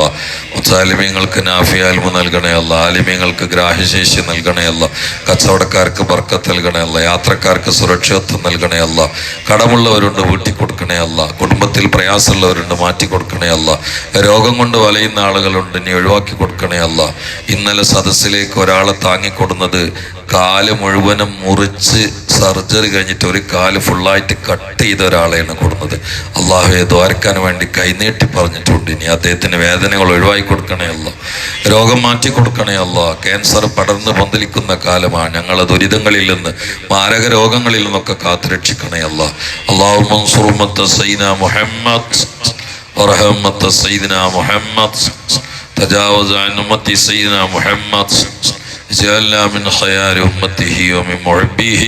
Speaker 1: മുത്താലിമീങ്ങൾക്ക് നാഫിയ ഇൽമു നൽകണേ അല്ല. ആലിമീങ്ങൾക്ക് ഗ്രാഹ്യശേഷി നൽകണേ അല്ല. കച്ചവടക്കാർക്ക് ബർക്കത്ത് നൽകണേ അല്ല. യാത്രക്കാർക്ക് സുരക്ഷിതത്വം നൽകണേ അല്ല. കടമുള്ളവരുണ്ട്, വീട്ടിൽ കൊടുക്കണേ അല്ല. കുടുംബത്തിൽ പ്രയാസമുള്ളവരുണ്ട്, മാറ്റി കൊടുക്കണേ അല്ല. രോഗം കൊണ്ട് വലയുന്ന ആളുകളുണ്ട്, നീ ഒഴിവാക്കി കൊടുക്കണേ അല്ല. ഇന്നലെ സദസ്സിലേക്ക് ഒരാളെ താങ്ങിക്കൊടുന്നത് കാല് മുഴുവനും മുറിച്ച് സർജറി കഴിഞ്ഞിട്ട് ഒരു കാല് ഫുള്ളായിട്ട് കട്ട് ചെയ്ത ഒരാളെയാണ് കൊടുക്കുന്നത്. അള്ളാഹുവെ, ദ്വാരക്കാൻ വേണ്ടി കൈനീട്ടി പറഞ്ഞിട്ടുണ്ട്. ഇനി അദ്ദേഹത്തിന് വേദനകൾ ഒഴിവാക്കി കൊടുക്കണേ അല്ല. രോഗം മാറ്റി കൊടുക്കണേ അല്ല. ക്യാൻസർ പടർന്ന് പന്തലിക്കുന്ന കാലമാണ്. ഞങ്ങളെ ദുരിതങ്ങളിൽ നിന്ന്, മാരക രോഗങ്ങളിൽ നിന്നൊക്കെ കാത്തുരക്ഷിക്കണേ അല്ല. അല്ലാഹുമ്മ അൻസുർ ഉമ്മത്ത സയ്യിദനാ മുഹമ്മദ് വറഹം ഉമ്മത്ത സയ്യിദനാ മുഹമ്മദ് തജാവസ് അൻ ഉമ്മത്തി സയ്യിദനാ മുഹമ്മദ് اجعلنا من خيار أمته ومن محبيه.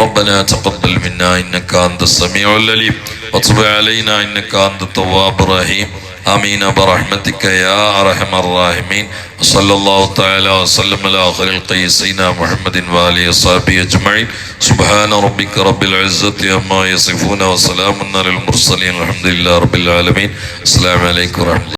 Speaker 1: ربنا تقبل منا إنك أنت السميع العليم وتب علينا إنك أنت التواب الرحيم. آمين برحمتك يا أرحم الراحمين. صلى الله تعالى وسلم على خير الخلق سيدنا محمد وآله وصحبه أجمعين. سبحان ربك رب العزة عما يصفون وسلام على المرسلين. الحمد لله رب العالمين. السلام عليكم ورحمة الله.